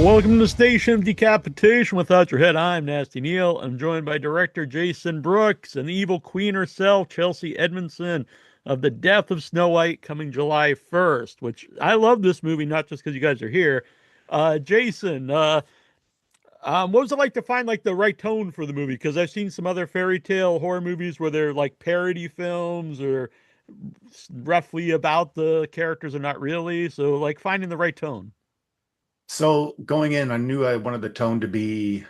Welcome to the Station of Decapitation Without Your Head. I'm Nasty Neal. I'm joined by director Jason Brooks and the evil queen herself, Chelsea Edmundson, of The Death of Snow White, coming July 1st, which I love this movie, not just because you guys are here. Jason, what was it like to find like the right tone for the movie? Because I've seen some other fairy tale horror movies where they're like parody films or roughly about the characters and not really. So like finding the right tone. So going in, I knew I wanted the tone to be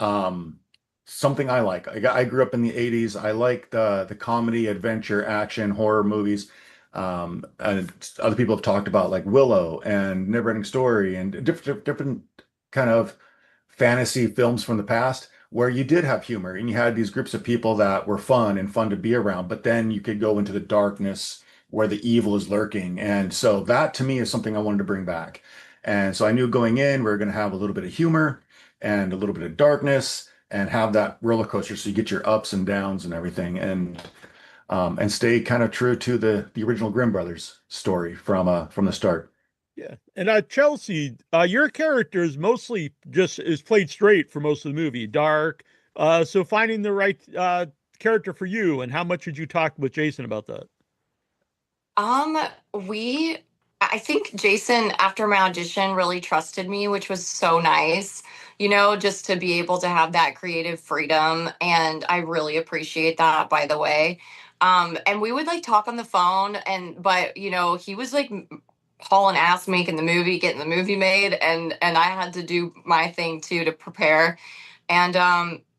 um, something I like. I grew up in the 80s. I like the comedy, adventure, action, horror movies. And other people have talked about like Willow and Neverending Story and different kind of fantasy films from the past where you did have humor and you had these groups of people that were fun and fun to be around, but then you could go into the darkness where the evil is lurking. And so that to me is something I wanted to bring back. And so I knew going in, we are going to have a little bit of humor and a little bit of darkness and have that roller coaster. So you get your ups and downs and everything and stay kind of true to the original Grimm brothers story from the start. Yeah. And Chelsea, your character is mostly just is played straight for most of the movie, dark. So finding the right character for you, and how much did you talk with Jason about that? Um, we, I think Jason, after my audition, really trusted me, which was so nice, just to be able to have that creative freedom. And I really appreciate that, by the way. And we would like talk on the phone but he was like hauling ass making the movie, getting the movie made, and I had to do my thing too to prepare. And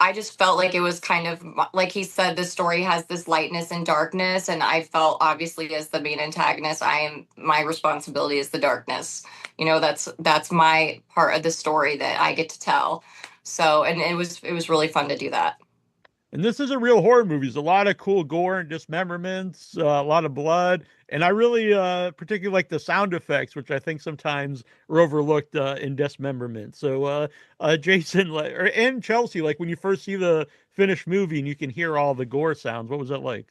I just felt like it was kind of like he said, the story has this lightness and darkness. And I felt obviously as the main antagonist, my responsibility is the darkness. That's my part of the story that I get to tell. So, and it was really fun to do that. And this is a real horror movie. There's a lot of cool gore and dismemberments, a lot of blood, and I really particularly like the sound effects, which I think sometimes are overlooked in dismemberment. So, Jason and Chelsea, like when you first see the finished movie and you can hear all the gore sounds, what was that like?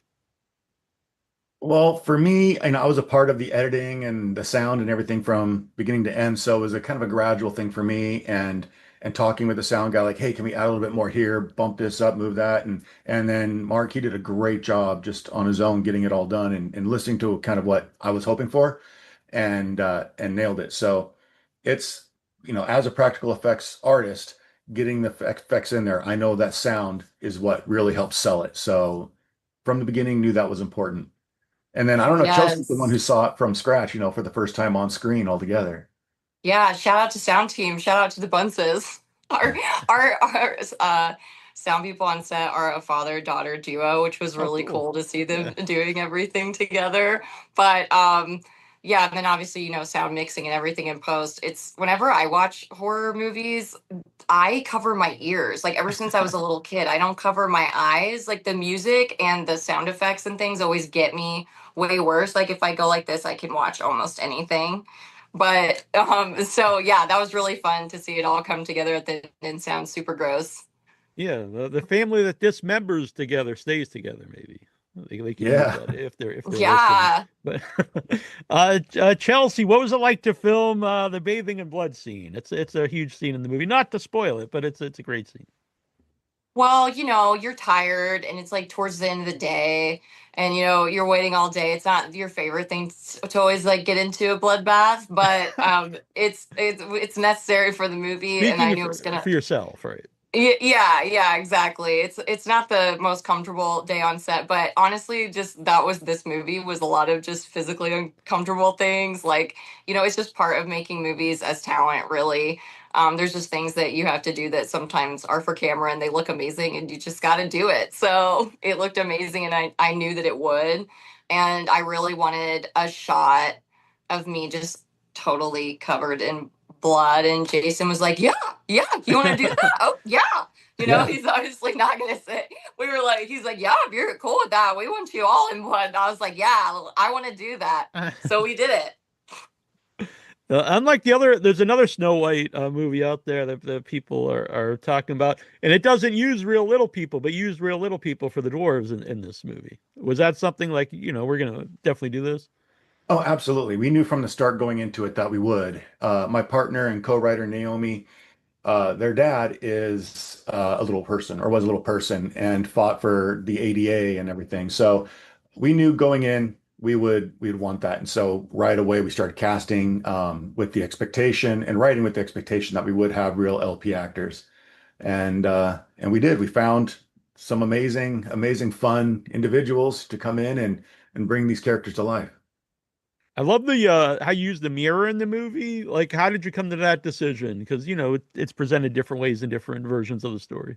Well, for me, I was a part of the editing and the sound and everything from beginning to end. So it was a kind of a gradual thing for me and talking with the sound guy, like, hey, can we add a little bit more here, bump this up, move that? And then Mark, he did a great job just on his own getting it all done and listening to kind of what I was hoping for and nailed it. So it's, as a practical effects artist, getting the effects in there, I know that sound is what really helps sell it. So from the beginning, knew that was important. And then I don't know, Chelsea's the one Yes. who saw it from scratch, for the first time on screen altogether. Yeah, shout out to sound team. Shout out to the Bunces. Our our sound people on set are a father-daughter duo, which was Oh, really cool. cool to see them Yeah. doing everything together. But yeah, and then obviously, sound mixing and everything in post. It's whenever I watch horror movies, I cover my ears. Like ever since I was a little kid, I don't cover my eyes. Like the music and the sound effects and things always get me way worse. Like if I go like this, I can watch almost anything. But so yeah, that was really fun to see it all come together at the end and sound super gross. Yeah, the family that dismembers together stays together. Maybe they can use Yeah. that if they're listening. Yeah. But Chelsea, what was it like to film the bathing and blood scene? It's a huge scene in the movie. Not to spoil it, but it's a great scene. Well, you're tired and it's like towards the end of the day and you're waiting all day. It's not your favorite thing to always like get into a bloodbath, but it's necessary for the movie and I Speaking knew it was for gonna. yourself, right? Yeah, yeah, exactly. It's not the most comfortable day on set, but honestly, just that was this movie was a lot of just physically uncomfortable things. Like, it's just part of making movies as talent, really. There's just things that you have to do that sometimes are for camera and they look amazing and you just got to do it. So it looked amazing and I knew that it would. And I really wanted a shot of me just totally covered in blood. And Jason was like, yeah, yeah, you want to do that? Oh, yeah. Yeah. He's obviously not going to say, we were like, he's like, yeah, if you're cool with that, we want you all in blood. And I was like, yeah, I want to do that. So we did it. Unlike the other, there's another Snow White movie out there that people are talking about, and it doesn't use real little people, but used real little people for the dwarves in this movie. Was that something like, we're gonna definitely do this? Oh, absolutely. We knew from the start going into it that we would. My partner and co-writer Naomi, their dad is a little person or was a little person and fought for the ADA and everything. So we knew going in we'd want that. And so right away we started casting with the expectation and writing with the expectation that we would have real LP actors. And we did. We found some amazing fun individuals to come in and bring these characters to life. I love the how you use the mirror in the movie. Like, how did you come to that decision? Because it's presented different ways in different versions of the story.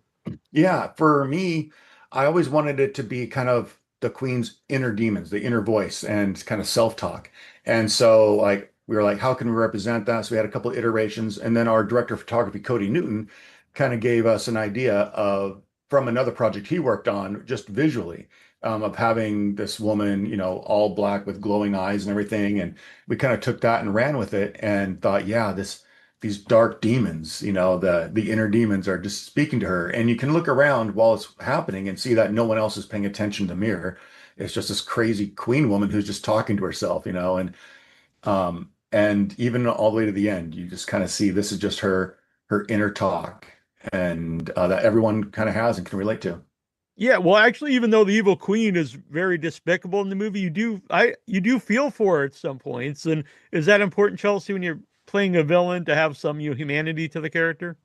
Yeah, for me, I always wanted it to be kind of the Queen's inner demons, the inner voice, and kind of self-talk. And so, like, we were like, how can we represent that? So we had a couple of iterations, and then our director of photography, Cody Newton, kind of gave us an idea of from another project he worked on, just visually, of having this woman, all black with glowing eyes and everything. And we kind of took that and ran with it, and thought, yeah, this these dark demons, the inner demons are just speaking to her. And you can look around while it's happening and see that no one else is paying attention to the mirror. It's just this crazy queen woman who's just talking to herself, and even all the way to the end, you just kind of see this is just her inner talk and that everyone kind of has and can relate to. Yeah, well, actually, even though the evil queen is very despicable in the movie, you do feel for her at some points. And is that important, Chelsea, when you're playing a villain to have some humanity to the character?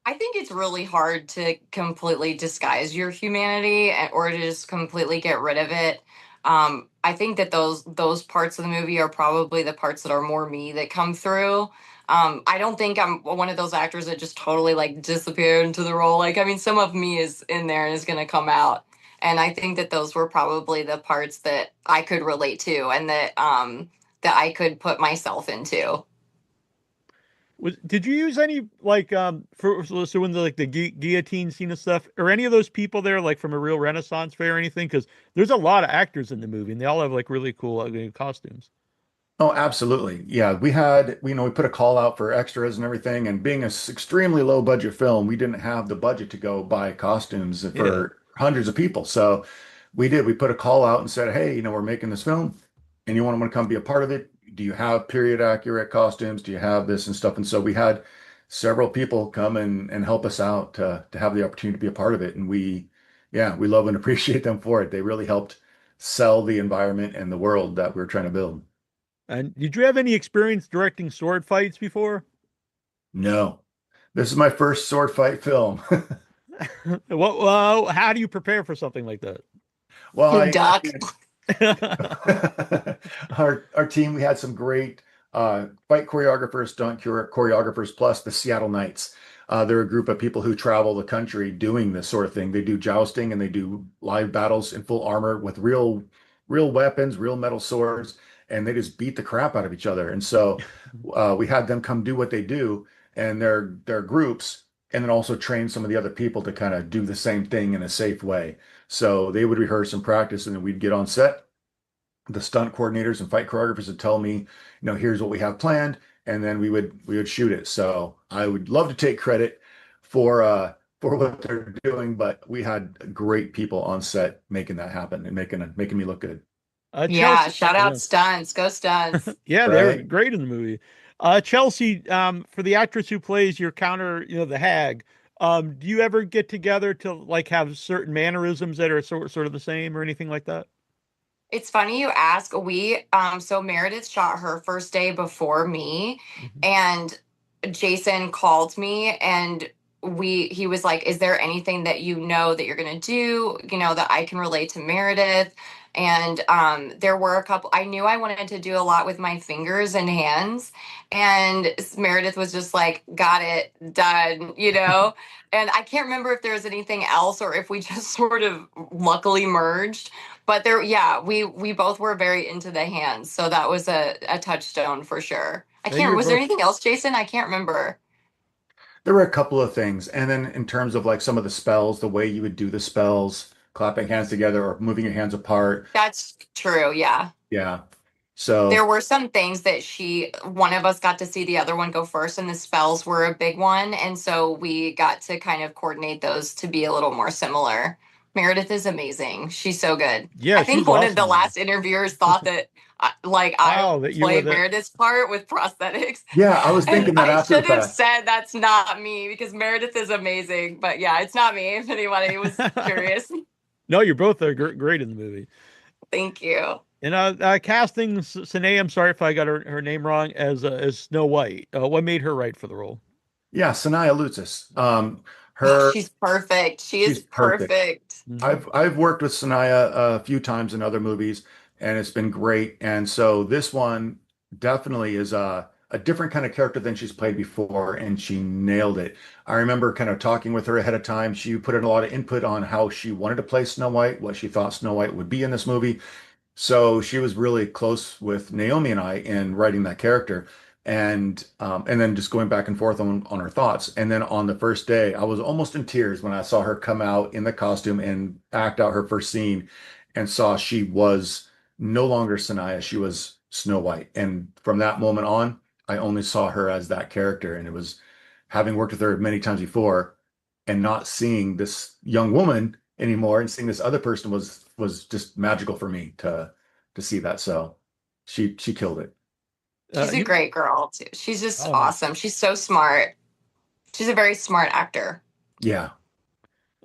I think it's really hard to completely disguise your humanity or to just completely get rid of it. I think that those parts of the movie are probably the parts that are more me that come through. I don't think I'm one of those actors that just totally like disappear into the role. Like, I mean, some of me is in there and is going to come out. And I think that those were probably the parts that I could relate to and that I could put myself into. Did you use any like so when the like the guillotine scene and stuff, or any of those people there like from a real Renaissance fair or anything? Because there's a lot of actors in the movie and they all have like really cool costumes. Oh, absolutely. Yeah, we put a call out for extras and everything. And being a extremely low budget film, we didn't have the budget to go buy costumes Yeah. for hundreds of people. So we did. We put a call out and said, hey, we're making this film. Anyone want to come be a part of it? Do you have period accurate costumes? Do you have this and stuff? And so we had several people come and help us out to have the opportunity to be a part of it. And yeah, we love and appreciate them for it. They really helped sell the environment and the world that we were trying to build. And did you have any experience directing sword fights before? No, this is my first sword fight film. How do you prepare for something like that? Well, You I duck. mean, our team, we had some great fight choreographers, stunt choreographers, plus the Seattle Knights. They're a group of people who travel the country doing this sort of thing. They do jousting and they do live battles in full armor with real weapons, real metal swords, and they just beat the crap out of each other. And so we had them come do what they do and their groups, and then also train some of the other people to kind of do the same thing in a safe way. So they would rehearse and practice, and then we'd get on set. The stunt coordinators and fight choreographers would tell me, here's what we have planned, and then we would shoot it. So I would love to take credit for what they're doing, but we had great people on set making that happen and making me look good. Yeah, Chelsea, shout out yeah. stunts. Go stunts. Yeah, they were Right? great in the movie. Chelsea, for the actress who plays your counter, the hag, do you ever get together to like have certain mannerisms that are sort of the same or anything like that? It's funny you ask. So Meredith shot her first day before me, Mhm. and Jason called me and he was like, "Is there anything that you know that you're gonna do, that I can relate to Meredith?" And there were a couple. I knew I wanted to do a lot with my fingers and hands, and Meredith was just like, "Got it, done." And I can't remember if there was anything else or if we just sort of luckily merged. But there, yeah, we both were very into the hands, so that was a touchstone for sure. I And can't. you're Was there both anything else, Jason? I can't remember. There were a couple of things, and then in terms of like some of the spells, the way you would do the spells, clapping hands together or moving your hands apart. That's true. Yeah. Yeah. There So were some things that one of us got to see the other one go first, and the spells were a big one. And so we got to kind of coordinate those to be a little more similar. Meredith is amazing. She's so good. yeah, I think she's one of the awesome. last interviewers thought that I Oh, that you were played the. Meredith's part with prosthetics. Yeah, I was And thinking that I after the should have fact. said that's not me because Meredith is amazing. But yeah, it's not me if anybody was curious. No, you're both are great in the movie. Thank you. And casting Sine, I'm sorry if I got her name wrong, as Snow White. What made her right for the role? Yeah, Sanaya Lutzis. Oh, Her she's perfect. She she's is perfect. perfect. Hmm. I've worked with Sanaya a few times in other movies, and it's been great. And so this one definitely is a different kind of character than she's played before, and she nailed it. I remember kind of talking with her ahead of time. She put in a lot of input on how she wanted to play Snow White, what she thought Snow White would be in this movie. So she was really close with Naomi and I in writing that character, and then just going back and forth on her thoughts. And then on the first day, I was almost in tears when I saw her come out in the costume and act out her first scene, and saw she was no longer Sanaya, she was Snow White. And from that moment on, I only saw her as that character, and it was having worked with her many times before and not seeing this young woman anymore and seeing this other person was just magical for me to see that. So she killed it. She's a You. great girl too. She's just Oh, nice. awesome. She's so smart. She's a very smart actor. Yeah.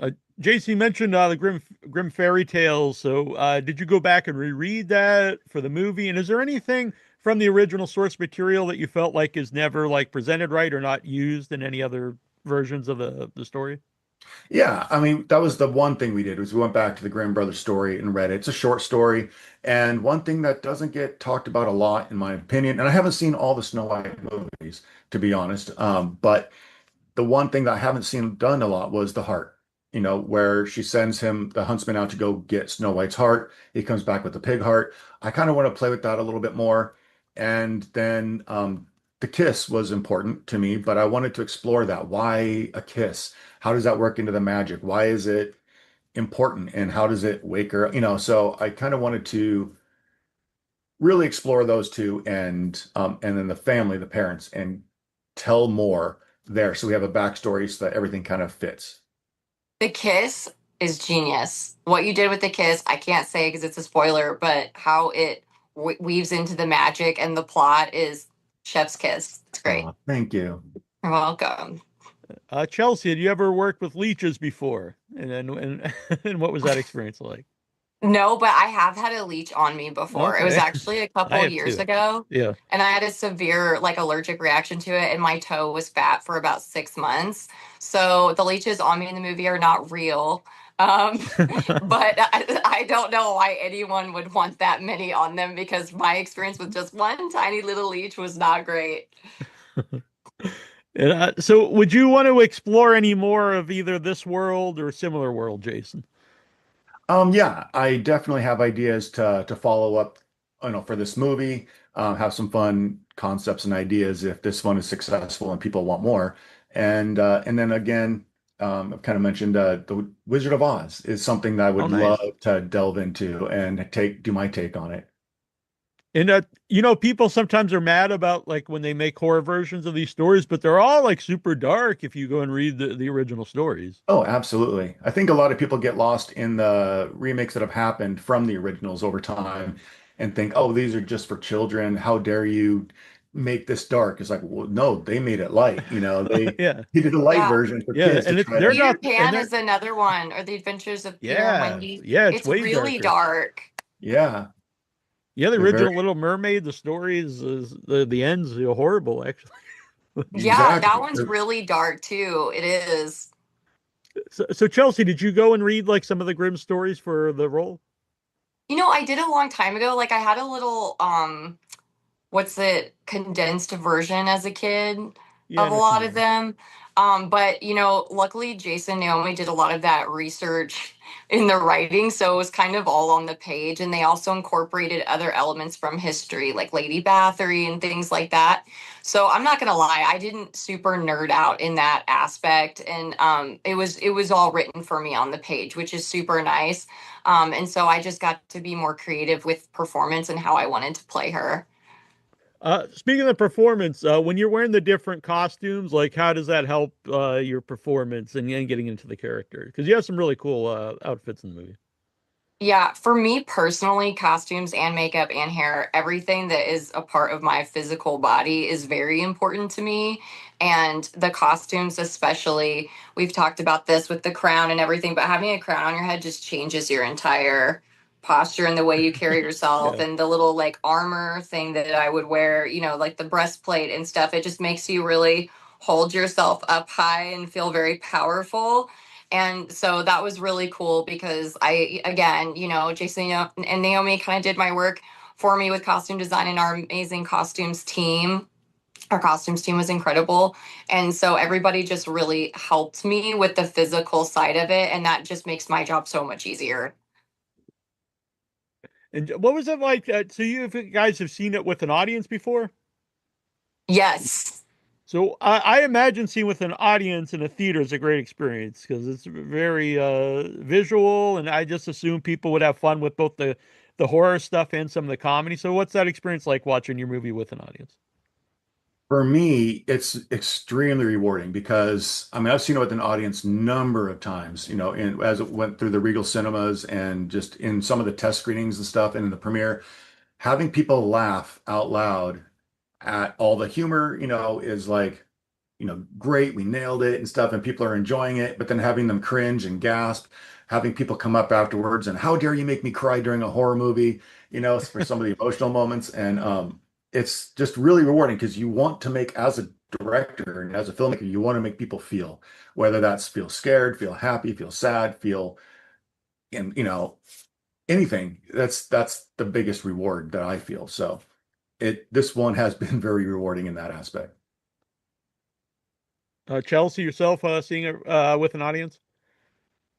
Uh, JC mentioned the Grim fairy tales. So, did you go back and reread that for the movie? And is there anything from the original source material that you felt like is never like presented right or not used in any other versions of the story? Yeah, I mean, that was the one thing we did was we went back to the Grimm Brothers story and read it. It's a short story, and one thing that doesn't get talked about a lot, in my opinion, and I haven't seen all the Snow White movies, to be honest, but the one thing that I haven't seen done a lot was the heart. Where she sends him, the huntsman, out to go get Snow White's heart. He comes back with the pig heart. I kind of want to play with that a little bit more. And then the kiss was important to me, but I wanted to explore that. Why a kiss? How does that work into the magic? Why is it important? And how does it wake her up? So I kind of wanted to really explore those two, and then the family, the parents, and tell more there. So we have a backstory so that everything kind of fits. The kiss is genius. What you did with the kiss, I can't say because it's a spoiler, but how it weaves into the magic and the plot is chef's kiss. It's great. Oh, thank you. You're welcome. Chelsea, had you ever worked with leeches before? And then and what was that experience like? No, but I have had a leech on me before. It was Okay, actually a I couple have years too. ago, Yeah. and I had a severe allergic reaction to it, and my toe was fat for about 6 months. So the leeches on me in the movie are not real. Um, but I don't know why anyone would want that many on them because my experience with just one tiny little leech was not great. And, so, would you want to explore any more of either this world or similar world, Jason? Yeah, I definitely have ideas to follow up, for this movie. Have some fun concepts and ideas if this one is successful and people want more. And then again, I've kind of mentioned the Wizard of Oz is something that I Oh, would love nice. to delve into and do my take on it. And people sometimes are mad about like when they make horror versions of these stories, but they're all like super dark if you go and read the original stories. Oh, absolutely. I think a lot of people get lost in the remakes that have happened from the originals over time and think, oh, these are just for children. How dare you make this dark? It's like, well, no, they made it light. They Yeah. he did a light Yeah. version for Yeah, kids to and it's try they're to. not Peter and Pan they're is another one, or The Adventures of Peter and yeah. Wendy. Yeah, it's It's way really darker. dark. Yeah, Yeah, the they're very original Little Mermaid, the stories is the end's horrible actually. Yeah, that exactly. one's really dark too. It is. So Chelsea, did you go and read like some of the Grimm stories for the role? I did a long time ago. I had a little what's it, condensed version as a kid Yeah, I of a know what you lot of mean. them. But luckily Jason Naomi did a lot of that research in the writing, so it was kind of all on the page. And they also incorporated other elements from history, like Lady Bathory and things like that. So I'm not gonna lie, I didn't super nerd out in that aspect, and it was all written for me on the page, which is super nice. And so I just got to be more creative with performance and how I wanted to play her. Speaking of performance, when you're wearing the different costumes, like how does that help your performance and getting into the character? Because you have some really cool outfits in the movie. Yeah, for me personally, costumes and makeup and hair, everything that is a part of my physical body is very important to me. And the costumes, especially, we've talked about this with the crown and everything, but having a crown on your head just changes your entire posture and the way you carry yourself. Yeah. And the little like armor thing that I would wear, you know, like the breastplate and stuff, it just makes you really hold yourself up high and feel very powerful. And so that was really cool because I, again, you know, Jason and Naomi kind of did my work for me with costume design and our amazing costumes team. Our costumes team was incredible. And so everybody just really helped me with the physical side of it. And that just makes my job so much easier. And what was it like? So you guys have seen it with an audience before? Yes. So I imagine seeing with an audience in a theater is a great experience because it's very visual, and I just assume people would have fun with both the horror stuff and some of the comedy. So what's that experience like watching your movie with an audience? For me, it's extremely rewarding because I mean I've seen it with an audience number of times, you know, and as it went through the Regal cinemas and just in some of the test screenings and stuff and in the premiere, having people laugh out loud at all the humor, you know, is like, you know, great, we nailed it and stuff, and people are enjoying it, but then having them cringe and gasp, having people come up afterwards and how dare you make me cry during a horror movie, you know, for some of the emotional moments. And it's just really rewarding because you want to make, as a director and as a filmmaker, you want to make people feel, whether that's feel scared, feel happy, feel sad, feel, and you know, anything. That's the biggest reward that I feel. So this one has been very rewarding in that aspect. Chelsea, yourself seeing it with an audience?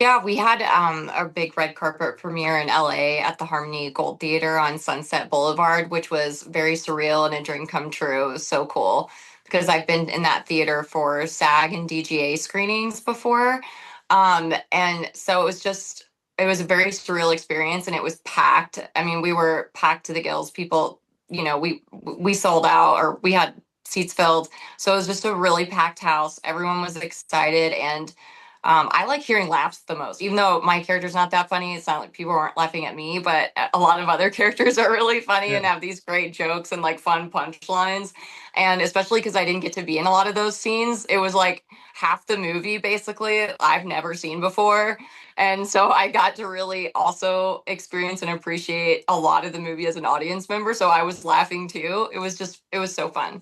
Yeah, we had a big red carpet premiere in LA at the Harmony Gold Theater on Sunset Boulevard, which was very surreal and a dream come true. It was so cool because I've been in that theater for SAG and DGA screenings before. And so it was a very surreal experience and it was packed. I mean, we were packed to the gills. People, you know, we sold out or we had seats filled. So it was just a really packed house. Everyone was excited and I like hearing laughs the most, even though my character's not that funny. It's not like people aren't laughing at me, but a lot of other characters are really funny and Yeah. have these great jokes and like fun punchlines. And especially because I didn't get to be in a lot of those scenes, it was like half the movie basically I've never seen before. And so I got to really also experience and appreciate a lot of the movie as an audience member. So I was laughing too. It was so fun.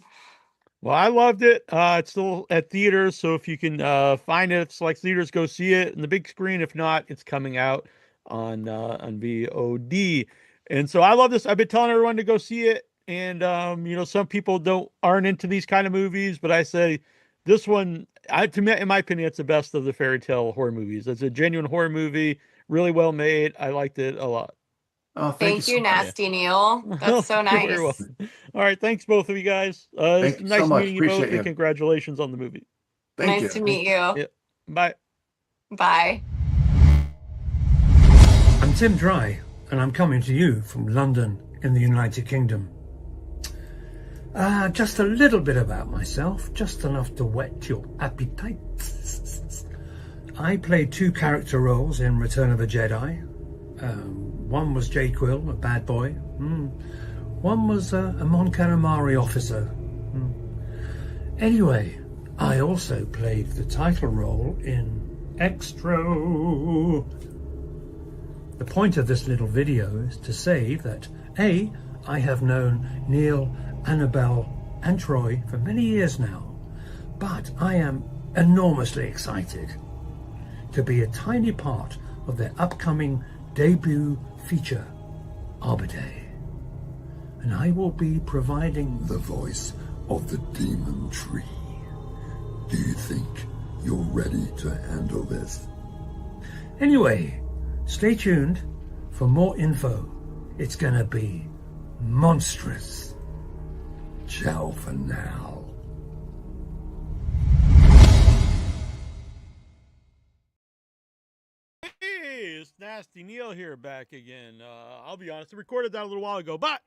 Well, I loved it. It's still at theaters, so if you can find it, select theaters, go see it in the big screen. If not, it's coming out on VOD. And so I love this. I've been telling everyone to go see it, and you know, some people don't aren't into these kind of movies, but I say this one, to me, in my opinion, it's the best of the fairy tale horror movies. It's a genuine horror movie, really well made. I liked it a lot. Oh, thank you Thank so you, much. Yeah. Nasty Neal. That's so You're very nice. welcome. All right, thanks both of you guys. It's Thank you so nice much. meeting you both, Appreciate and you. congratulations on the movie. Thank Nice you. to meet you. Yeah. Bye. Bye. I'm Tim Dry, and I'm coming to you from London in the United Kingdom. Just a little bit about myself, just enough to whet your appetite. I played two character roles in Return of the Jedi. One was Jay Quill, a bad boy. One was a Mon Calamari officer. Anyway, I also played the title role in Extra. The point of this little video is to say that A, I have known Neal, Annabelle and Troy for many years now, but I am enormously excited to be a tiny part of their upcoming debut feature, Arbor Day. And I will be providing the voice of the demon tree. Do you think you're ready to handle this? Anyway, stay tuned for more info. It's gonna be monstrous. Ciao for now. Hey, it's Nasty Neal here back again. I'll be honest, I recorded that a little while ago, but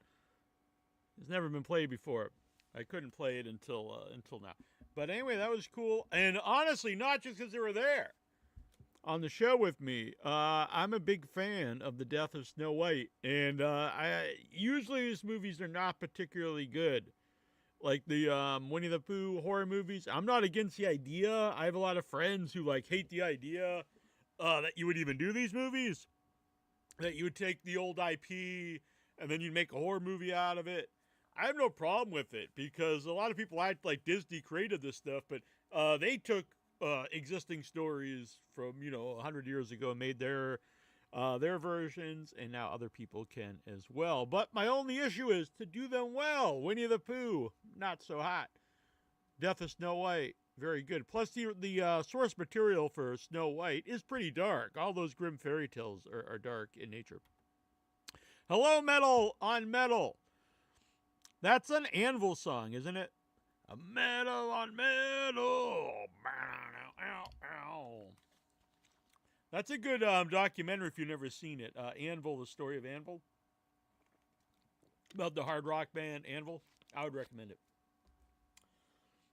it's never been played before. I couldn't play it until now. But anyway, that was cool. And honestly, not just because they were there. on the show with me. I'm a big fan of The Death of Snow White, and I usually these movies are not particularly good. Like the Winnie the Pooh horror movies. I'm not against the idea. I have a lot of friends who like hate the idea that you would even do these movies. That you would take the old IP and then you'd make a horror movie out of it. I have no problem with it because a lot of people act like Disney created this stuff, but they took existing stories from 100 years ago and made their versions, and now other people can as well. But my only issue is to do them well. Winnie the Pooh, not so hot. Death of Snow White, very good. Plus, the source material for Snow White is pretty dark. All those grim fairy tales are dark in nature. Hello, Metal on Metal. That's an Anvil song, isn't it? A metal on metal. That's a good documentary if you've never seen it. Anvil, the story of Anvil. About the hard rock band Anvil. I would recommend it.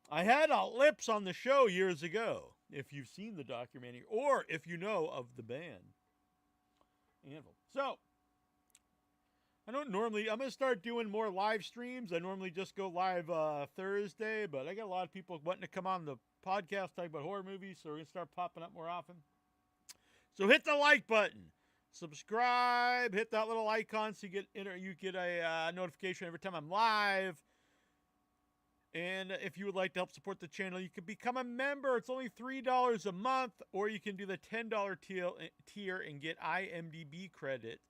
I had Lips on the show years ago, if you've seen the documentary, or if you know of the band Anvil. So, I'm going to start doing more live streams. I normally just go live Thursday, but I got a lot of people wanting to come on the podcast talk about horror movies, so we're going to start popping up more often. So hit the like button, subscribe, hit that little icon so you get a notification every time I'm live. And if you would like to help support the channel, you can become a member. It's only $3 a month, or you can do the $10 tier and get IMDb credit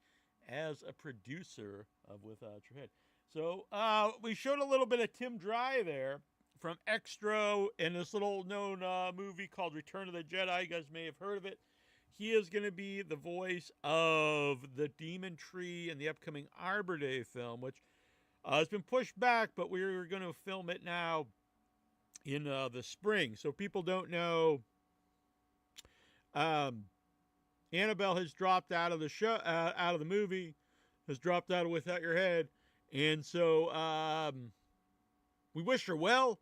as a producer of Without Your Head. So we showed a little bit of Tim Dry there from Extra in this little known movie called Return of the Jedi. You guys may have heard of it. He is going to be the voice of the Demon Tree in the upcoming Arbor Day film, which has been pushed back, but we're going to film it now in the spring. So people don't know, Annabelle has dropped out of the show, out of the movie, has dropped out of Without Your Head, and so we wish her well.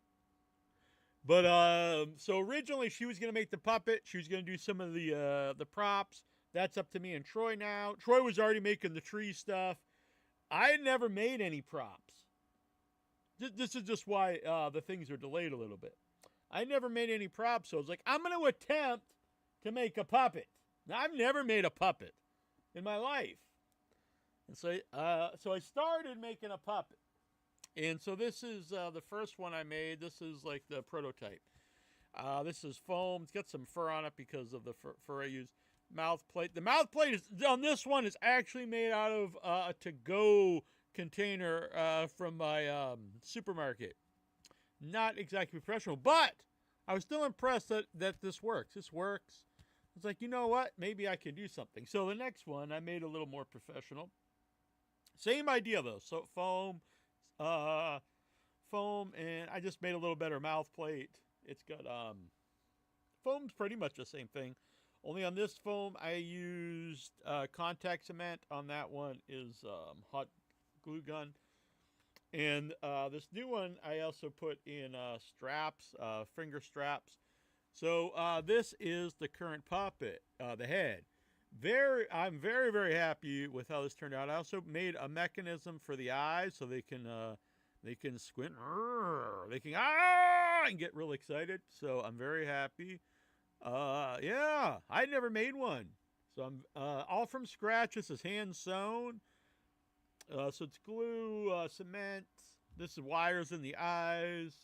But so originally she was going to make the puppet. She was going to do some of the props. That's up to me and Troy now. Troy was already making the tree stuff. I had never made any props. This is just why the things are delayed a little bit. I never made any props, so I was like, I'm going to attempt to make a puppet. Now, I've never made a puppet in my life. And so I started making a puppet. And so this is the first one I made. This is like the prototype. This is foam. It's got some fur on it because of the fur I use. Mouth plate. The mouth plate on this one is actually made out of a to-go container from my supermarket. Not exactly professional, but I was still impressed that this works. This works. It's like, you know what? Maybe I can do something. So the next one I made a little more professional. Same idea though. So foam, and I just made a little better mouth plate. It's got foam's pretty much the same thing. Only on this foam I used contact cement. On that one is hot glue gun. And this new one I also put in straps, finger straps. So this is the current puppet, the head. I'm very, very happy with how this turned out. I also made a mechanism for the eyes so they can squint, they can and get real excited. So I'm very happy. Yeah, I never made one. So I'm all from scratch. This is hand sewn. So it's glue, cement. This is wires in the eyes.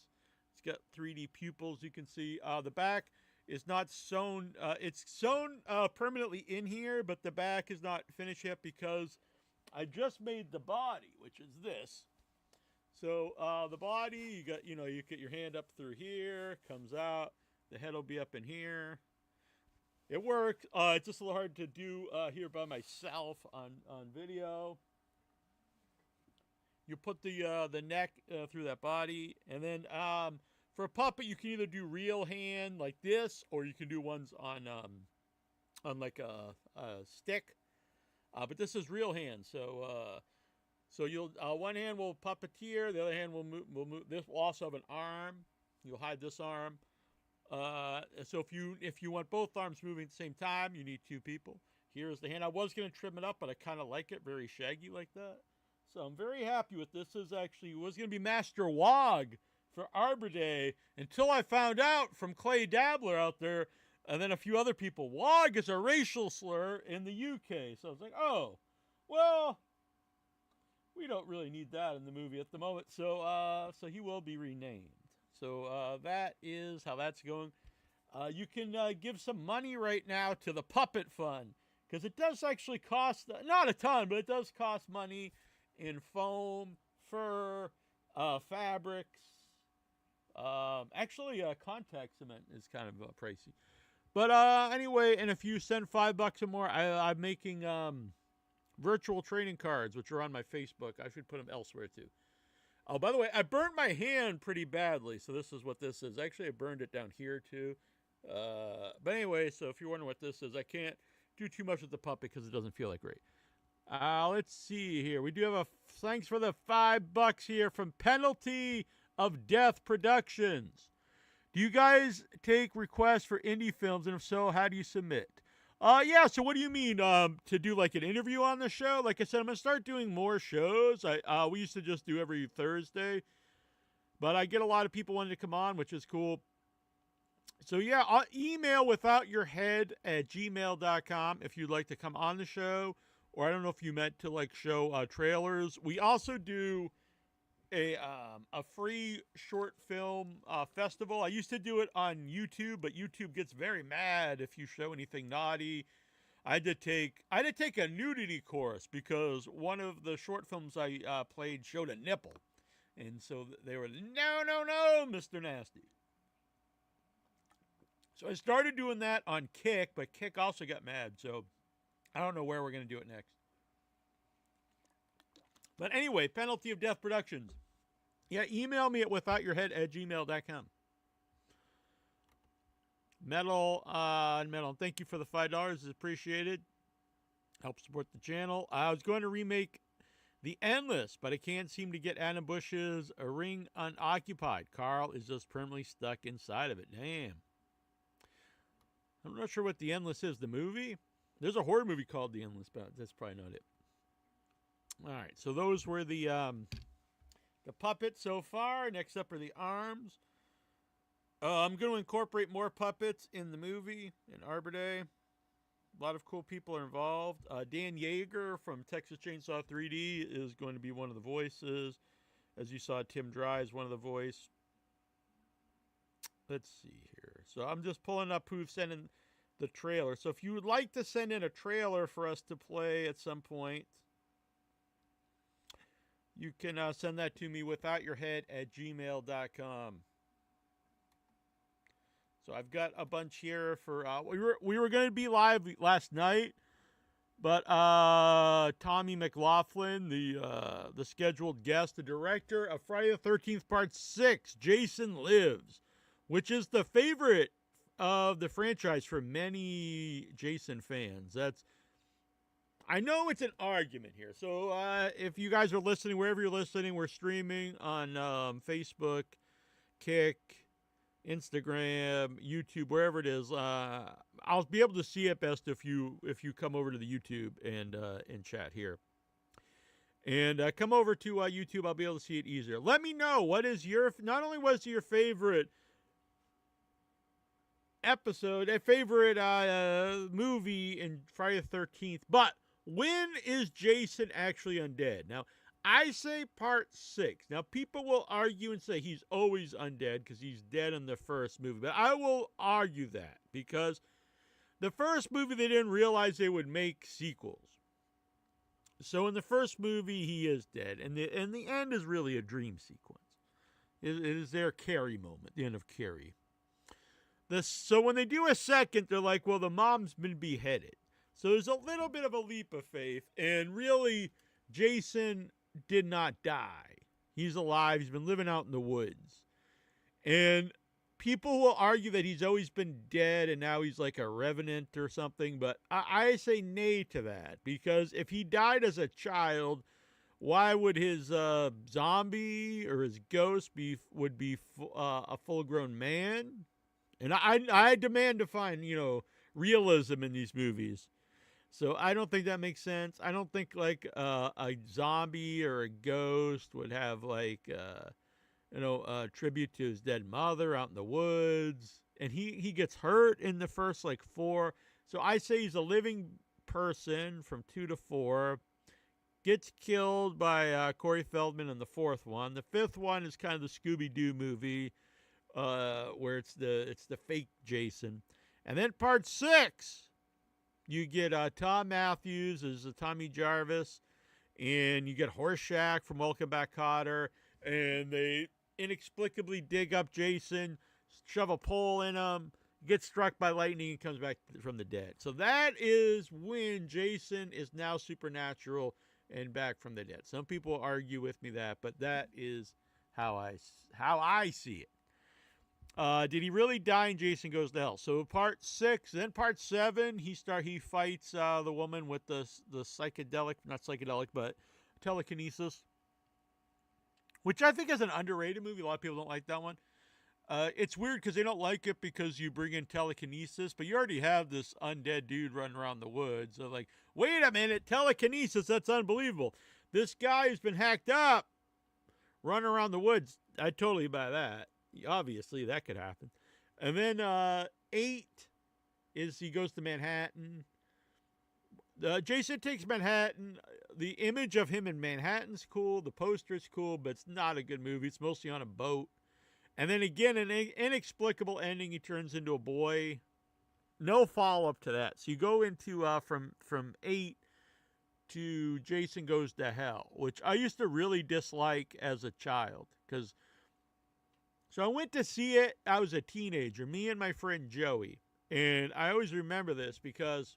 It's got 3D pupils, you can see. The back is not sewn. It's sewn permanently in here, but the back is not finished yet because I just made the body, which is this. So the body, you get your hand up through here, comes out. The head will be up in here. It works. It's just a little hard to do here by myself on video. You put the neck through that body, and then for a puppet, you can either do real hand like this, or you can do ones on like a stick. But this is real hand, so you'll one hand will puppeteer, the other hand will move. This will also have an arm. You'll hide this arm. So if you want both arms moving at the same time, you need two people. Here's the hand. I was going to trim it up, but I kind of like it very shaggy like that. So I'm very happy with this. This is actually was going to be Master Wog for Arbor Day until I found out from Clay Dabbler out there and then a few other people, Wog is a racial slur in the UK. So I was like, oh, well, we don't really need that in the movie at the moment. So he will be renamed. So that is how that's going. You can give some money right now to the Puppet Fund because it does actually cost, not a ton, but it does cost money in foam, fur, fabrics. Actually, contact cement is kind of pricey. But anyway, and if you send $5 or more, I'm making virtual training cards, which are on my Facebook. I should put them elsewhere too. Oh, by the way, I burned my hand pretty badly, so this is what this is. Actually, I burned it down here too. But anyway, so if you're wondering what this is, I can't do too much with the puppet because it doesn't feel like great. Let's see here. We do have a thanks for the $5 here from Penalty of Death Productions. Do you guys take requests for indie films, and if so, how do you submit? Yeah, so what do you mean, to do like an interview on the show? Like I said, I'm going to start doing more shows. We used to just do every Thursday, but I get a lot of people wanting to come on, which is cool. So yeah, email withoutyourhead@gmail.com if you'd like to come on the show, or I don't know if you meant to like show trailers. We also do a free short film festival. I used to do it on YouTube, but YouTube gets very mad if you show anything naughty. I had to take a nudity course because one of the short films I played showed a nipple, and so they were no, Mr. Nasty. So I started doing that on Kick, but Kick also got mad. So I don't know where we're going to do it next. But anyway, Penalty of Death Productions. Yeah, email me at withoutyourhead@gmail.com. Metal, thank you for the $5. It's appreciated. Help support the channel. I was going to remake The Endless, but I can't seem to get Anna Bush's A Ring Unoccupied. Carl is just permanently stuck inside of it. Damn. I'm not sure what The Endless is. The movie? There's a horror movie called The Endless, but that's probably not it. All right, so those were the puppets so far. Next up are the arms. I'm going to incorporate more puppets in the movie in Arbor Day. A lot of cool people are involved. Dan Yeager from Texas Chainsaw 3D is going to be one of the voices. As you saw, Tim Dry is one of the voice. Let's see here. So I'm just pulling up who's sending the trailer. So if you would like to send in a trailer for us to play at some point, you can send that to me withoutyourhead@gmail.com. So I've got a bunch here for we were going to be live last night, but Tommy McLaughlin, the scheduled guest, the director of Friday the 13th Part 6, Jason Lives, which is the favorite of the franchise for many Jason fans. I know it's an argument here. So if you guys are listening, wherever you're listening, we're streaming on Facebook, Kick, Instagram, YouTube, wherever it is. I'll be able to see it best if you come over to the YouTube and chat here. And come over to YouTube. I'll be able to see it easier. Let me know what is not only was your favorite episode, a favorite movie in Friday the 13th, but when is Jason actually undead? Now, I say Part 6. Now, people will argue and say he's always undead because he's dead in the first movie. But I will argue that because the first movie, they didn't realize they would make sequels. So in the first movie, he is dead. And the end is really a dream sequence. It is their Carrie moment, the end of Carrie. So when they do a second, they're like, well, the mom's been beheaded. So there's a little bit of a leap of faith. And really, Jason did not die. He's alive. He's been living out in the woods. And people will argue that he's always been dead and now he's like a revenant or something. But I say nay to that. Because if he died as a child, why would his zombie or his ghost would be a full-grown man? And I demand to find, realism in these movies. So I don't think that makes sense. I don't think like a zombie or a ghost would have like a tribute to his dead mother out in the woods, and he gets hurt in the first like 4. So I say he's a living person from 2 to 4. Gets killed by Corey Feldman in the 4th one. The 5th one is kind of the Scooby Doo movie, where it's the fake Jason, and then part 6. You get Tom Matthews as Tommy Jarvis, and you get Horseshack from Welcome Back, Kotter, and they inexplicably dig up Jason, shove a pole in him, gets struck by lightning, and comes back from the dead. So that is when Jason is now supernatural and back from the dead. Some people argue with me but that is how I see it. Did he really die in Jason Goes to Hell? So part 6, then part 7, he fights the woman with the psychedelic, not psychedelic, but telekinesis, which I think is an underrated movie. A lot of people don't like that one. It's weird because they don't like it because you bring in telekinesis, but you already have this undead dude running around the woods. So like, wait a minute, telekinesis, that's unbelievable. This guy who's been hacked up running around the woods, I'd totally buy that. Obviously, that could happen. And then 8 is he goes to Manhattan. Jason Takes Manhattan. The image of him in Manhattan's cool. The poster's cool, but it's not a good movie. It's mostly on a boat. And then again, an inexplicable ending. He turns into a boy. No follow-up to that. So you go into from 8 to Jason Goes to Hell, which I used to really dislike as a child. So I went to see it. I was a teenager, me and my friend Joey. And I always remember this because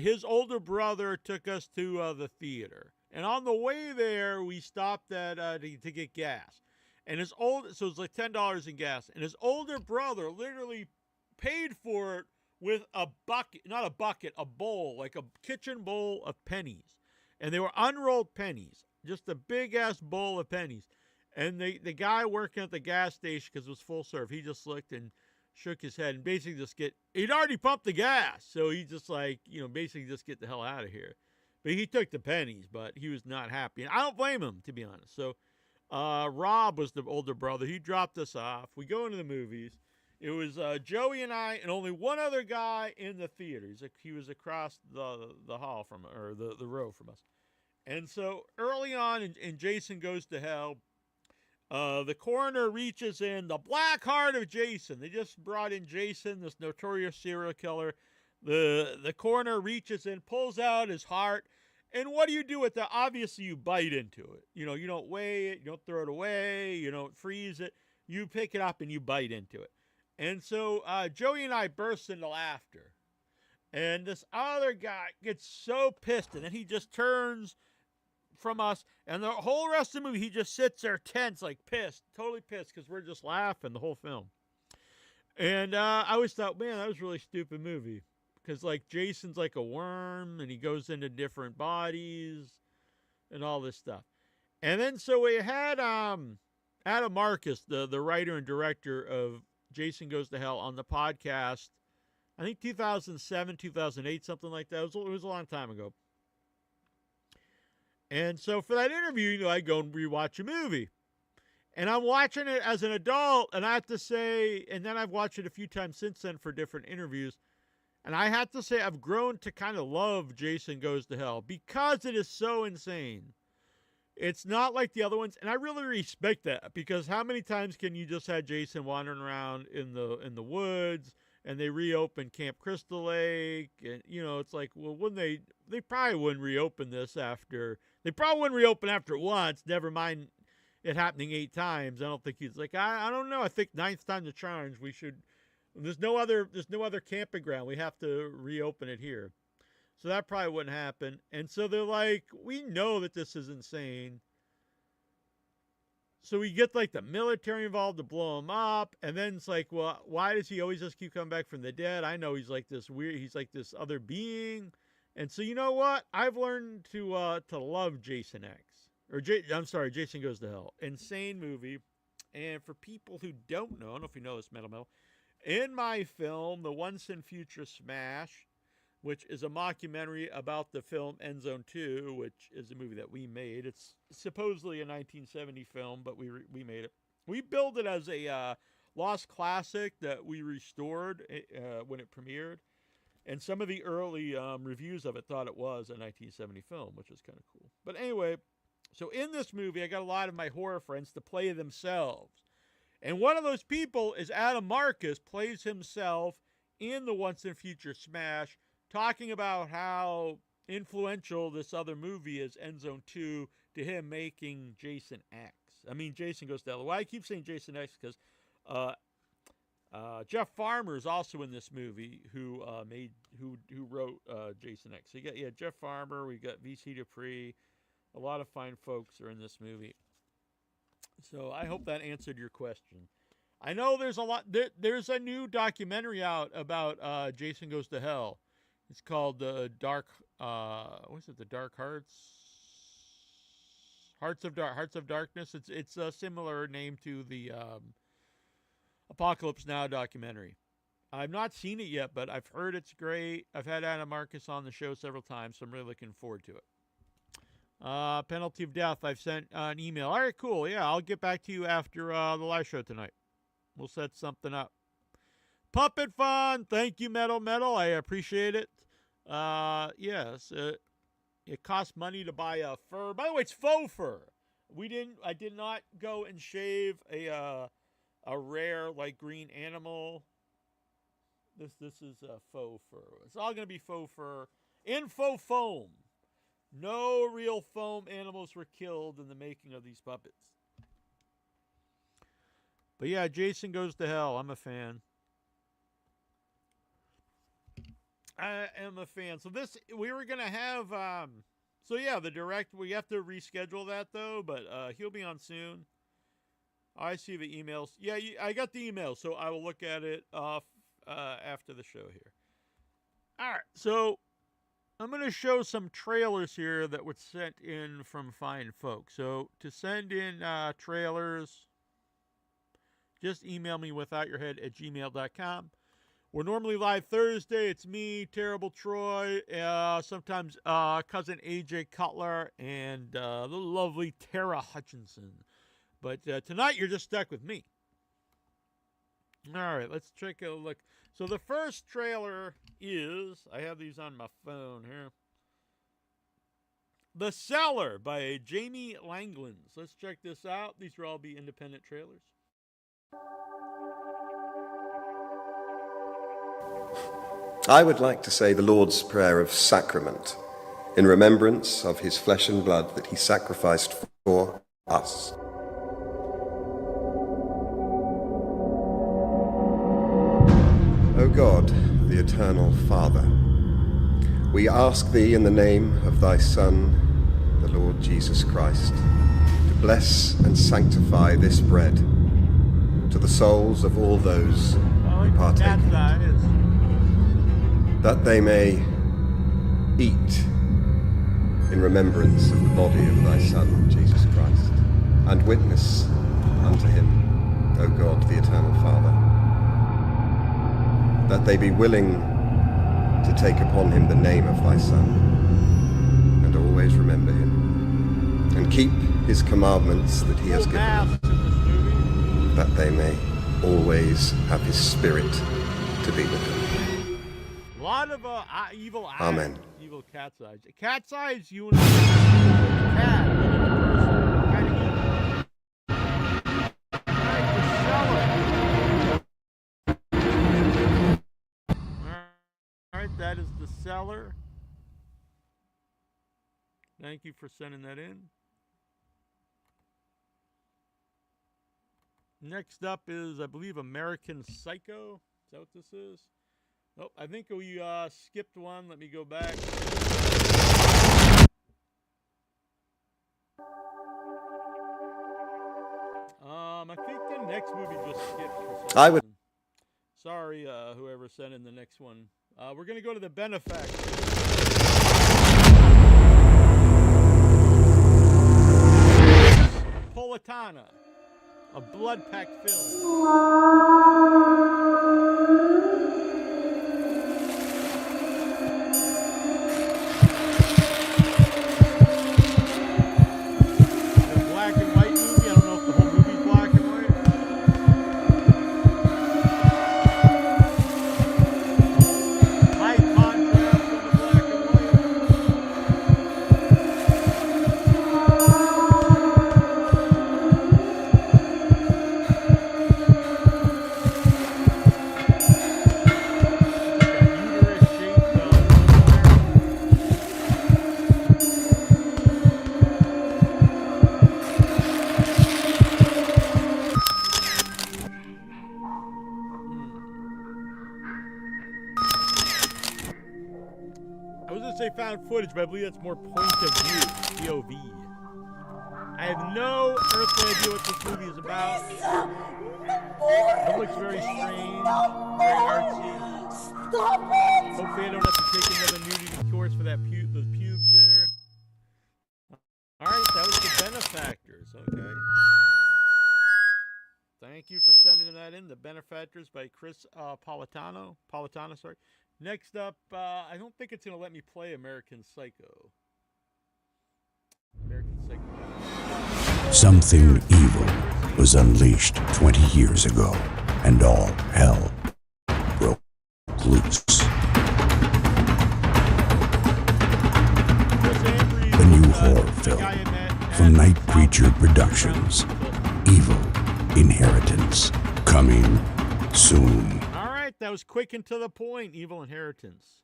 his older brother took us to the theater. And on the way there, we stopped at to get gas. And so it's like $10 in gas. And his older brother literally paid for it with a bucket, not a bucket, a bowl, like a kitchen bowl of pennies. And they were unrolled pennies, just a big-ass bowl of pennies. And the guy working at the gas station, because it was full serve, he just looked and shook his head and basically he'd already pumped the gas. So he just basically just get the hell out of here. But he took the pennies, but he was not happy. And I don't blame him, to be honest. So Rob was the older brother. He dropped us off. We go into the movies. It was Joey and I and only one other guy in the theater. He was across the hall from, or the row from us. And so early on in Jason Goes to Hell, the coroner reaches in the black heart of Jason. They just brought in Jason, this notorious serial killer. The coroner reaches in, pulls out his heart. And what do you do with that? Obviously, you bite into it. You don't weigh it. You don't throw it away. You don't freeze it. You pick it up and you bite into it. And so Joey and I burst into laughter. And this other guy gets so pissed. And then he just turns from us. And the whole rest of the movie, he just sits there tense, like pissed. Totally pissed because we're just laughing the whole film. And I always thought, man, that was a really stupid movie. Because, like, Jason's like a worm, and he goes into different bodies, and all this stuff. And then, so we had Adam Marcus, the writer and director of Jason Goes to Hell, on the podcast, I think 2007, 2008, something like that. It was a long time ago. And so, for that interview, I go and rewatch a movie. And I'm watching it as an adult, and I have to say, and then I've watched it a few times since then for different interviews. And I have to say, I've grown to kind of love Jason Goes to Hell because it is so insane. It's not like the other ones, and I really respect that, because how many times can you just have Jason wandering around in the woods, and they reopen Camp Crystal Lake, and it's like, well, wouldn't they probably wouldn't reopen this after once, never mind it happening 8 times. I don't think he's like, I don't know, I think 9th time the charge, we should. There's no other camping ground. We have to reopen it here. So that probably wouldn't happen. And so they're like, we know that this is insane. So we get like the military involved to blow him up. And then it's like, well, why does he always just keep coming back from the dead? I know he's like this other being. And so you know what? I've learned to love Jason X. Jason Goes to Hell. Insane movie. And for people who don't know, I don't know if you know this, Metal, in my film, The Once and Future Smash, which is a mockumentary about the film Endzone 2, which is a movie that we made. It's supposedly a 1970 film, but we made it. We billed it as a lost classic that we restored when it premiered. And some of the early reviews of it thought it was a 1970 film, which is kind of cool. But anyway, so in this movie, I got a lot of my horror friends to play themselves. And one of those people is Adam Marcus, plays himself in The Once and Future Smash, talking about how influential this other movie is, Endzone 2, to him making Jason X. I mean, Jason Goes to Hell. Why I keep saying Jason X because Jeff Farmer is also in this movie, who wrote Jason X. So you got Jeff Farmer, we got VC Dupree, a lot of fine folks are in this movie. So I hope that answered your question. I know there's a lot. There's a new documentary out about Jason Goes to Hell. It's called the Dark. What's it? The Dark Hearts. Hearts of Darkness. It's a similar name to the Apocalypse Now documentary. I've not seen it yet, but I've heard it's great. I've had Adam Marcus on the show several times, so I'm really looking forward to it. Penalty of Death. I've sent an email. All right, cool. Yeah, I'll get back to you after the live show tonight. We'll set something up. Puppet Fun. Thank you, Metal. I appreciate it. Yes, it costs money to buy a fur. By the way, it's faux fur. I did not go and shave a rare like green animal. This is a faux fur. It's all gonna be faux fur in faux foam. No real foam animals were killed in the making of these puppets. But yeah, Jason Goes to Hell. I'm a fan. I am a fan. So we were going to have, the direct, we have to reschedule that though, but he'll be on soon. I see the emails. Yeah, I got the email, so I will look at it after the show here. All right, so I'm going to show some trailers here that were sent in from fine folks. So to send in trailers, just email me withoutyourhead@gmail.com. We're normally live Thursday. It's me, Terrible Troy, sometimes cousin AJ Cutler, and the lovely Tara Hutchinson. But tonight you're just stuck with me. All right, let's take a look. So the first trailer is, I have these on my phone here, The Cellar by Jamie Langlands. Let's check this out. These will all be independent trailers. I would like to say the Lord's Prayer of Sacrament in remembrance of his flesh and blood that he sacrificed for us. O God, the eternal Father, we ask thee in the name of thy Son, the Lord Jesus Christ, to bless and sanctify this bread to the souls of all those who partake in it, that they may eat in remembrance of the body of thy Son, Jesus Christ, and witness unto him, O God, the eternal Father, that they be willing to take upon him the name of thy Son, and always remember him, and keep his commandments that he has given them, that they may always have his Spirit to be with them. A lot of evil eyes. Amen. Evil cat's eyes. Cat's eyes, you and cat. Kind of evil. All right, that is The Cellar. Thank you for sending that in. Next up is, I believe, American Psycho. Is that what this is? Oh, I think we skipped one. Let me go back. I think the next movie just skipped for some reason. Sorry, whoever sent in the next one. We're going to go to The Benefactor. Politana. a blood-packed film. The black and white movie. I don't know if the whole movie's black and white. High contrast on the black and uterus shaped I was going to say found footage, but I believe that's more point of view, POV. I have no earthly idea what this movie is about. It looks very strange, very artsy. Hopefully I don't have to take another nudity course for that those pubes there. Alright, that was The Benefactors, okay. Thank you for sending that in. The Benefactors by Chris Politano, sorry. Next up, I don't think it's going to let me play American Psycho. American Psycho. Something evil was unleashed 20 years ago, and all hell broke loose. The new horror film from Night Creature Productions, Evil Inheritance, coming soon. That was quick and to the point. Evil Inheritance.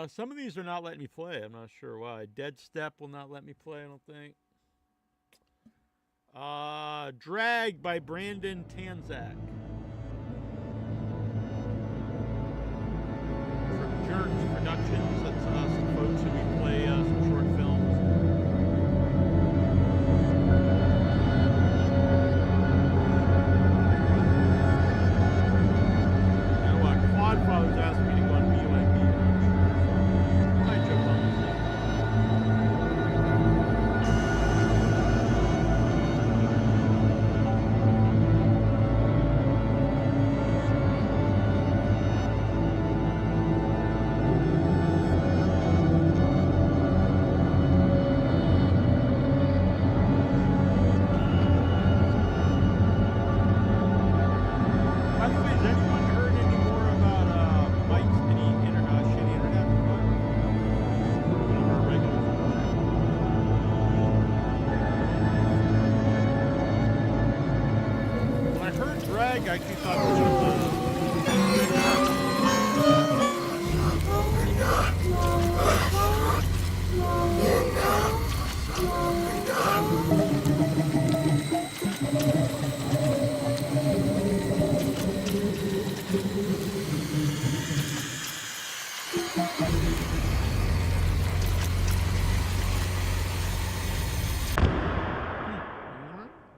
Some of these are not letting me play. I'm not sure why. Dead Step will not let me play, I don't think. Drag by Brandon Tanzak. From Jerks Productions. That's some folks who we play some short films. Father's asking me to go on BYB. I jump on this thing. By the way, has anyone heard any more about Mike's shitty internet? One of our regulars. When I heard drag, I actually thought this was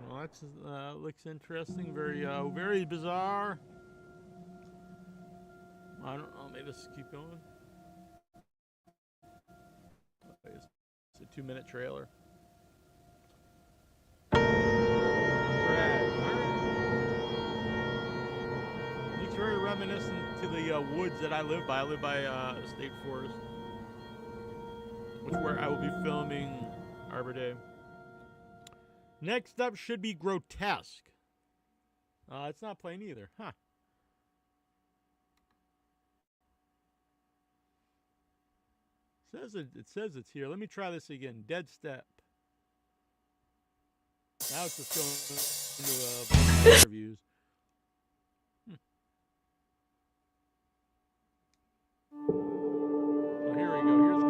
well, that's looks interesting. Very bizarre. I don't know. Maybe let's keep going. It's a 2-minute trailer. Looks very reminiscent to the woods that I live by. I live by State Forest, which is where I will be filming Arbor Day. Next up should be Grotesque. It's not playing either, huh? It says it's here. Let me try this again. Dead Step. Now it's just going into interviews. Oh, here we go. Here's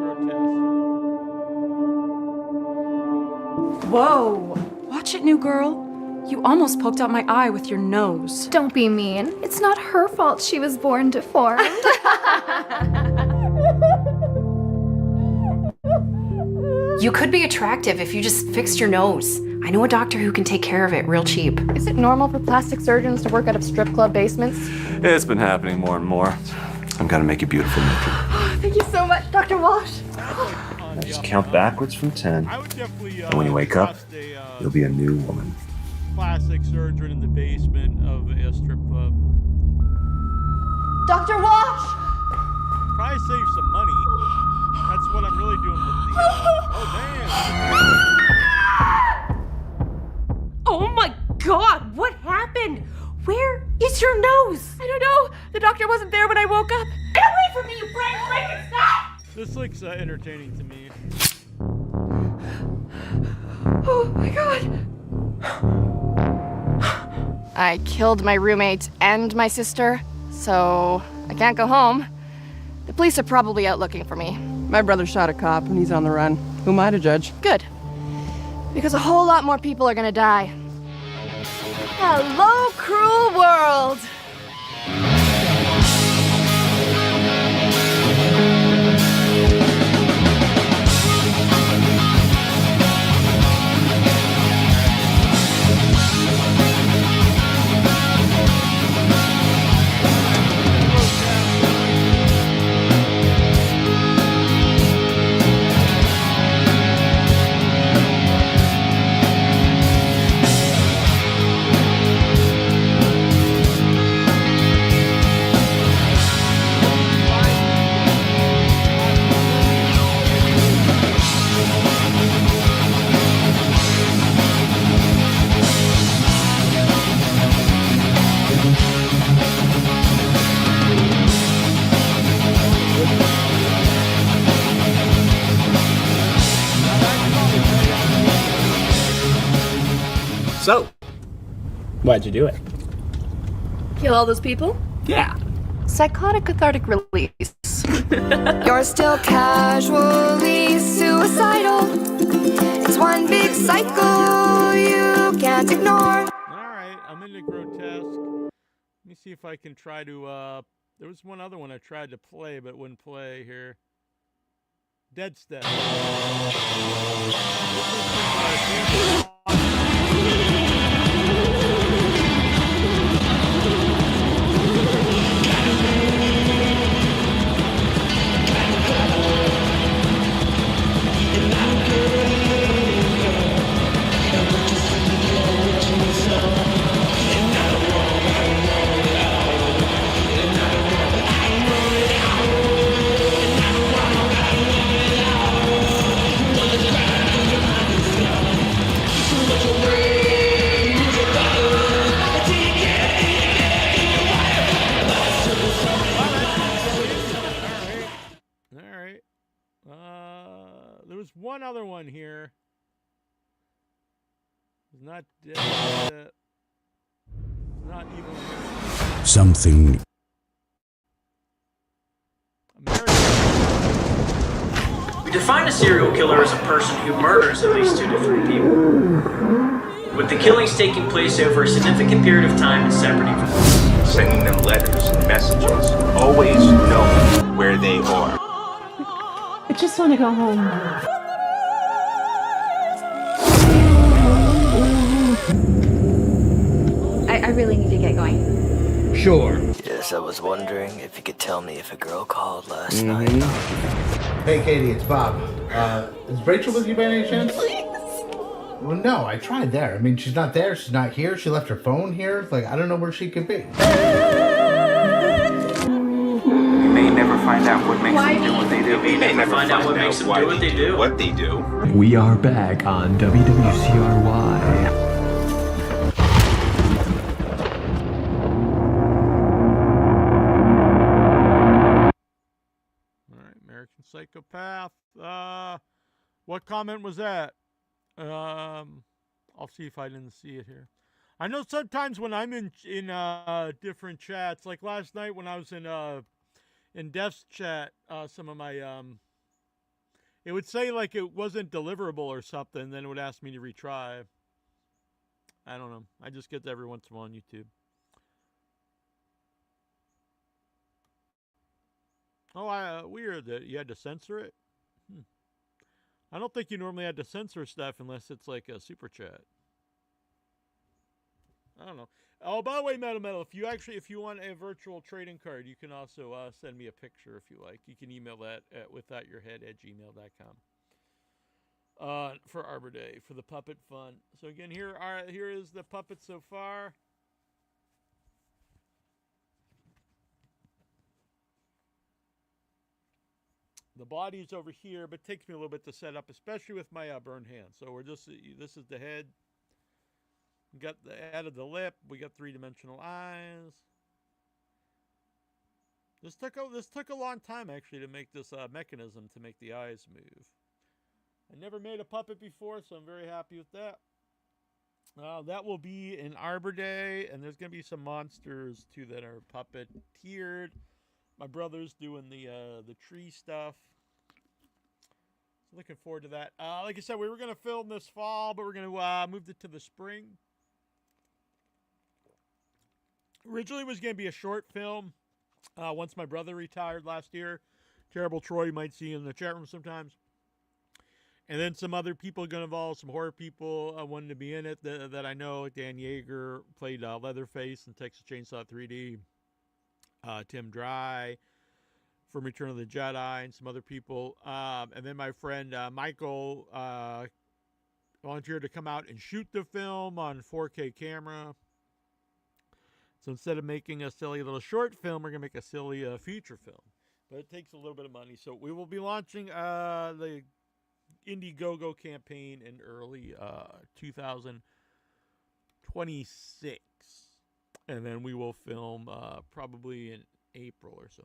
Grotesque. Whoa! Watch it, new girl. You almost poked out my eye with your nose. Don't be mean. It's not her fault she was born deformed. You could be attractive if you just fixed your nose. I know a doctor who can take care of it real cheap. Is it normal for plastic surgeons to work out of strip club basements? It's been happening more and more. I'm gonna make you beautiful, Nikki. Thank you so much, Dr. Wash. Just count backwards from 10. And when you wake up, you'll be a new woman. plastic surgeon in the basement of a strip club. Dr. Wash! Probably save some money. That's what I'm really doing with the. Oh, damn! Oh my god, what happened? Where is your nose? I don't know. The doctor wasn't there when I woke up. Get away from me, you brain Frankenstein! This looks entertaining to me. Oh my god. I killed my roommate and my sister, so I can't go home. The police are probably out looking for me. My brother shot a cop and he's on the run. Who am I to judge? Good. Because a whole lot more people are gonna die. Hello, cruel world! So, why'd you do it? Kill all those people? Yeah. Psychotic cathartic release. You're still casually suicidal. It's one big cycle you can't ignore. Alright, I'm into grotesque. Let me see if I can try to, there was one other one I tried to play, but it wouldn't play here. Dead Step. There was one other one here. It's not dead. Not evil. Something. We define a serial killer as a person who murders at least 2 to 3 people, with the killings taking place over a significant period of time in separate events. Sending them letters and messages, always knowing where they are. I just want to go home. I really need to get going. Sure. Yes, I was wondering if you could tell me if a girl called last night. Hey, Katie, it's Bob. Is Rachel with you by any chance? Please. Well, no, I tried there. I mean, she's not there. She's not here. She left her phone here. Like, I don't know where she could be. You may never find out what makes them do what they do. You may never find out what makes them do what they do. We are back on WWCRY. American Psychopath. What comment was that? I'll see if I didn't see it here. I know sometimes when I'm in different chats, like last night when I was in Def's chat, some of my it would say like it wasn't deliverable or something, then it would ask me to retry. I don't know. I just get that every once in a while on YouTube. Oh, weird that you had to censor it. I don't think you normally had to censor stuff unless it's like a super chat. I don't know. Oh, by the way, Metal, if you want a virtual trading card, you can also send me a picture if you like. You can email that at withoutyourhead@gmail.com. for Arbor Day, for the puppet fun. So again, here is the puppet so far. The body's over here, but it takes me a little bit to set up, especially with my burned hand. So we're just, this is the head. We got added the lip. We got 3-dimensional eyes. This took a long time actually to make this mechanism to make the eyes move. I never made a puppet before, so I'm very happy with that. That will be in Arbor Day, and there's going to be some monsters too that are puppeteered. My brother's doing the tree stuff. So looking forward to that. Like I said, we were going to film this fall, but we're going to move it to the spring. Originally, it was going to be a short film. Once my brother retired last year, Terrible Troy, you might see in the chat room sometimes. And then some other people are going to involve, some horror people wanted to be in it that I know. Dan Yeager played Leatherface in Texas Chainsaw 3D. Tim Dry from Return of the Jedi, and some other people. And then my friend Michael volunteered to come out and shoot the film on 4K camera. So instead of making a silly little short film, we're going to make a silly feature film. But it takes a little bit of money. So we will be launching the Indiegogo campaign in early 2026. And then we will film probably in April or so.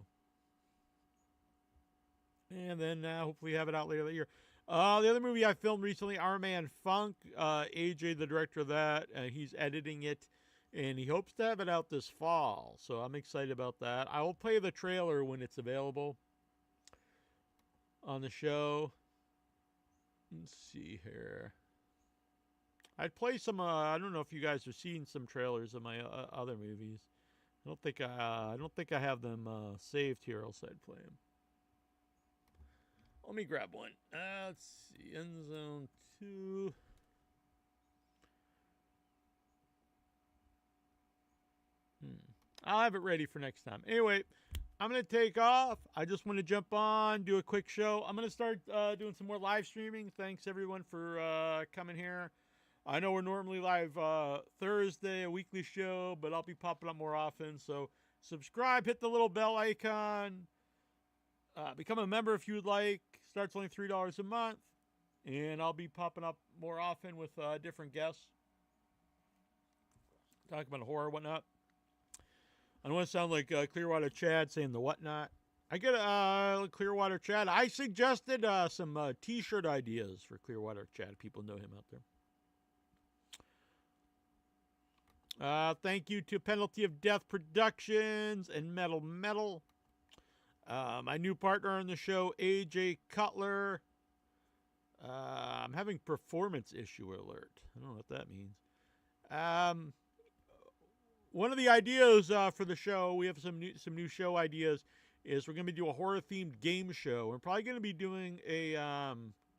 And then hopefully have it out later that year. The other movie I filmed recently, Our Man Funk. AJ, the director of that, he's editing it. And he hopes to have it out this fall. So I'm excited about that. I will play the trailer when it's available on the show. Let's see here. I'd play some. I don't know if you guys are seeing some trailers of my other movies. I don't think I have them saved here. Else I'd play them. Let me grab one. Let's see. End Zone 2. I'll have it ready for next time. Anyway, I'm going to take off. I just want to jump on, do a quick show. I'm going to start doing some more live streaming. Thanks, everyone, for coming here. I know we're normally live Thursday, a weekly show, but I'll be popping up more often. So subscribe, hit the little bell icon. Become a member if you would like. Starts only $3 a month. And I'll be popping up more often with different guests. Talking about horror, whatnot. I don't want to sound like Clearwater Chad saying the whatnot. I get Clearwater Chad. I suggested some t-shirt ideas for Clearwater Chad. People know him out there. Thank you to Penalty of Death Productions and Metal Metal. My new partner on the show, AJ Cutler. I'm having performance issue alert. I don't know what that means. One of the ideas for the show, we have some new show ideas, is we're going to do a horror-themed game show. We're probably going to be doing a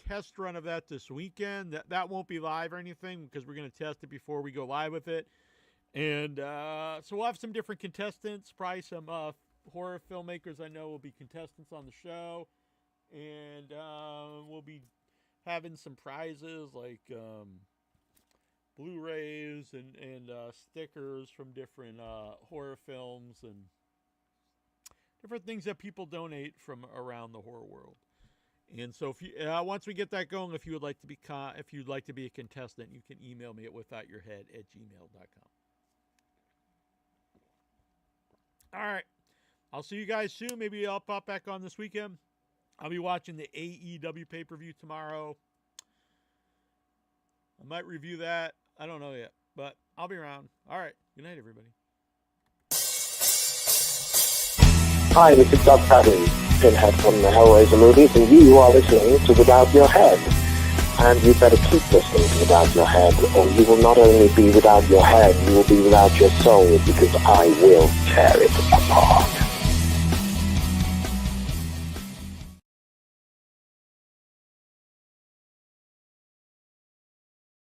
test run of that this weekend. That won't be live or anything because we're going to test it before we go live with it. And so we'll have some different contestants, probably some horror filmmakers I know will be contestants on the show. And we'll be having some prizes like Blu-rays and stickers from different horror films and different things that people donate from around the horror world. And so if you once we get that going, if you would like to be a contestant, you can email me at withoutyourhead@gmail.com. All right, I'll see you guys soon. Maybe I'll pop back on this weekend. I'll be watching the AEW pay-per-view tomorrow. I might review that. I don't know yet, but I'll be around. All right. Good night, everybody. Hi, this is Doug Paddy, Pinhead from the Hellraiser movies, and you are listening to Without Your Head. And you better keep listening to Without Your Head, or you will not only be without your head, you will be without your soul, because I will tear it apart.